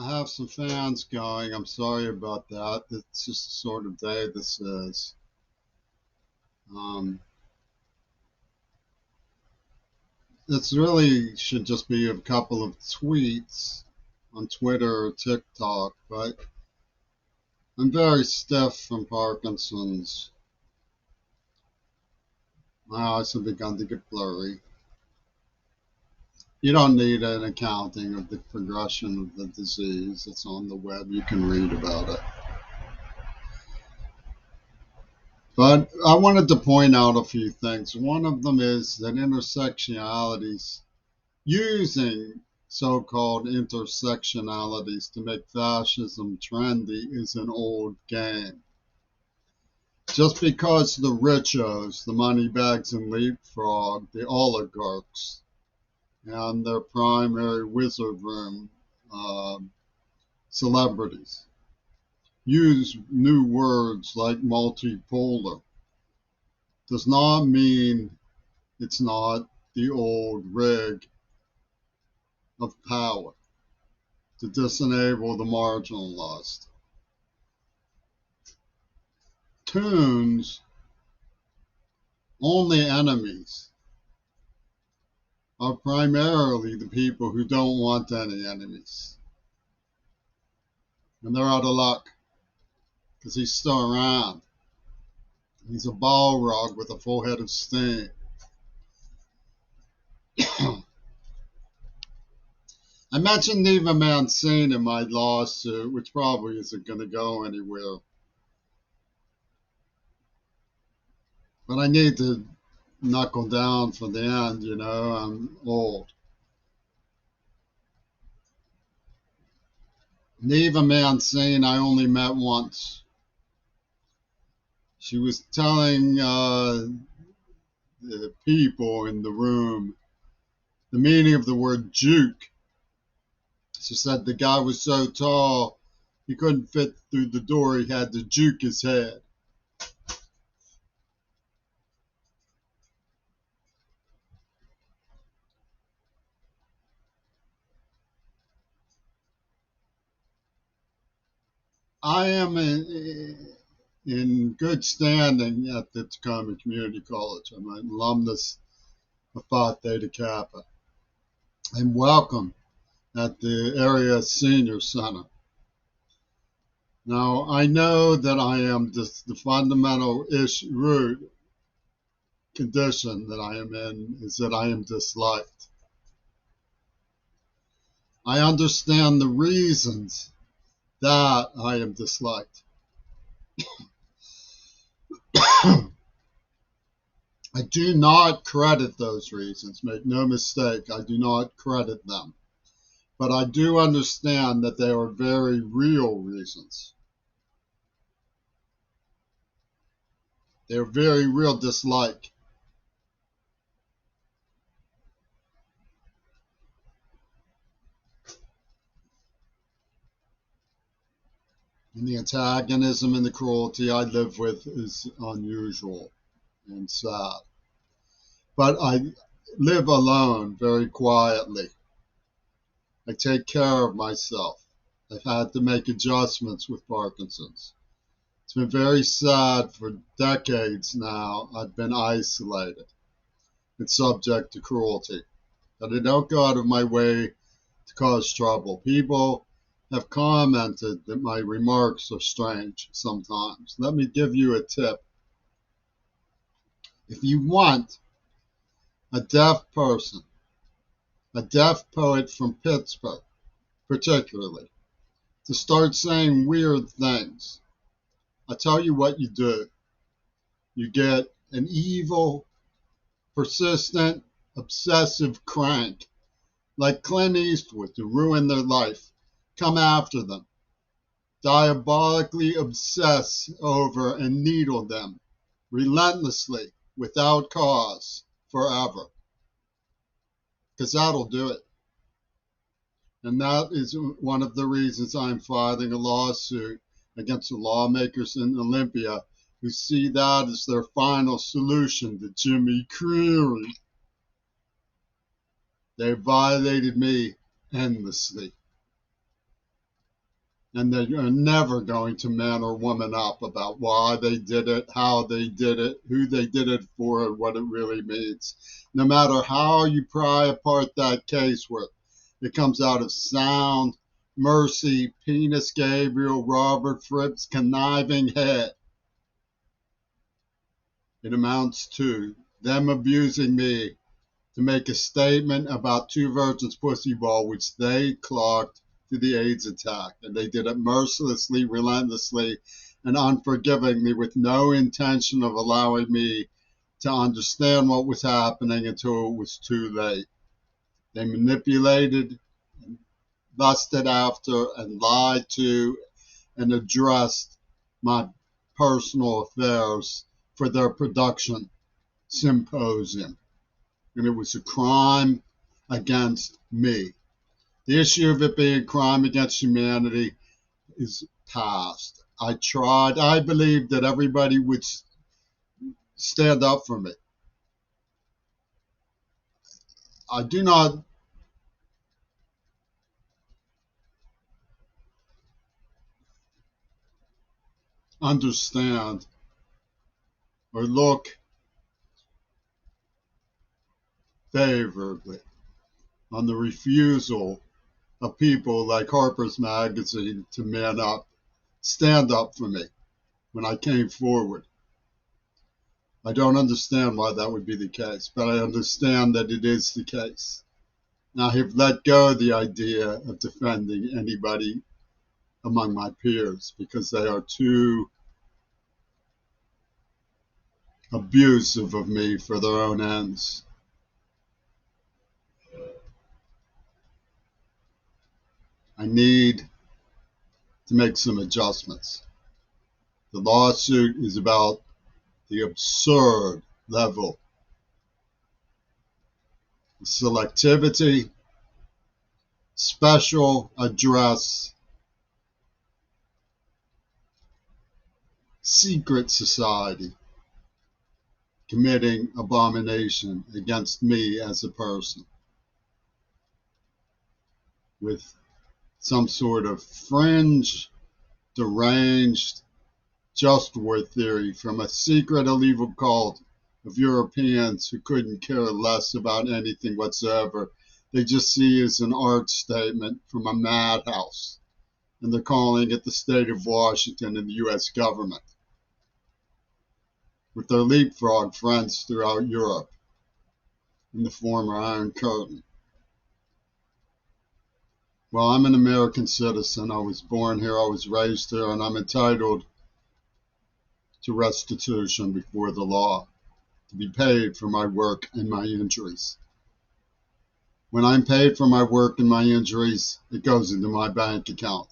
I have some fans going. I'm sorry about that. It's just the sort of day this is. Um, it's really should just be a couple of tweets on Twitter or TikTok, but I'm very stiff from Parkinson's. My eyes have begun to get blurry. You don't need an accounting of the progression of the disease. It's on the web. You can read about it. But I wanted to point out a few things. One of them is that intersectionalities, using so-called intersectionalities to make fascism trendy, is an old game. Just because the richos, the moneybags and leapfrog, the oligarchs, and their primary wizard room celebrities use new words like multipolar does not mean it's not the old rig of power to disenable the marginalized. Tunes only enemies are primarily the people who don't want any enemies. And they're out of luck because he's still around. He's a Balrog with a full head of steam. I mentioned Neva Mancini in my lawsuit, which probably isn't going to go anywhere. But I need to knuckle down for the end, I'm old. Neva Mancini I only met once. She was telling the people in the room the meaning of the word juke. She said the guy was so tall he couldn't fit through the door, he had to juke his head. I am in good standing at the Tacoma Community College. I'm an alumnus of Phi Theta Kappa. I'm welcome at the area senior center. Now, I know that I am just the fundamental root condition that I am in is that I am disliked. I understand the reasons that I am disliked. I do not credit those reasons. Make no mistake, I do not credit them. But I do understand that they are very real reasons. They're very real dislike. And the antagonism and the cruelty I live with is unusual and sad. But I live alone very quietly. I take care of myself. I've had to make adjustments with Parkinson's. It's been very sad for decades now. I've been isolated and subject to cruelty. But I don't go out of my way to cause trouble. People have commented that my remarks are strange sometimes. Let me give you a tip. If you want a deaf person, a deaf poet from Pittsburgh particularly, to start saying weird things, I tell you what you do. You get an evil, persistent, obsessive crank like Clint Eastwood to ruin their life. Come after them. Diabolically obsess over and needle them relentlessly without cause forever. Because that'll do it. And that is one of the reasons I'm filing a lawsuit against the lawmakers in Olympia who see that as their final solution to Jimmy Creary. They violated me endlessly. And they are never going to man or woman up about why they did it, how they did it, who they did it for, and what it really means. No matter how you pry apart that case with, it comes out of sound, mercy, penis Gabriel, Robert Fripp's conniving head. It amounts to them abusing me to make a statement about Two Virgins Pussy Ball, which they clocked to the AIDS attack. And they did it mercilessly, relentlessly, and unforgivingly, with no intention of allowing me to understand what was happening until it was too late. They manipulated, lusted after, and lied to, and addressed my personal affairs for their production symposium. And it was a crime against me. The issue of it being a crime against humanity is past. I tried. I believed that everybody would stand up for me. I do not understand or look favorably on the refusal of people like Harper's Magazine to man up, stand up for me when I came forward. I don't understand why that would be the case, but I understand that it is the case. Now, I have let go of the idea of defending anybody among my peers because they are too abusive of me for their own ends. I need to make some adjustments. The lawsuit is about the absurd level of selectivity, special address, secret society committing abomination against me as a person with some sort of fringe, deranged, just war theory from a secret illegal cult of Europeans who couldn't care less about anything whatsoever. They just see it as an art statement from a madhouse, and they're calling it the state of Washington and the U.S. government, with their leapfrog friends throughout Europe in the former Iron Curtain. Well, I'm an American citizen. I was born here, I was raised here, and I'm entitled to restitution before the law, to be paid for my work and my injuries. When I'm paid for my work and my injuries, it goes into my bank account.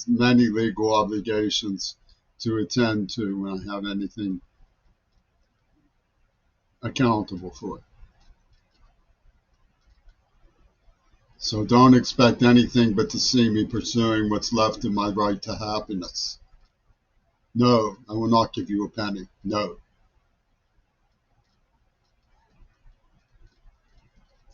Many legal obligations to attend to when I have anything accountable for it. So don't expect anything but to see me pursuing what's left of my right to happiness. No, I will not give you a penny. No.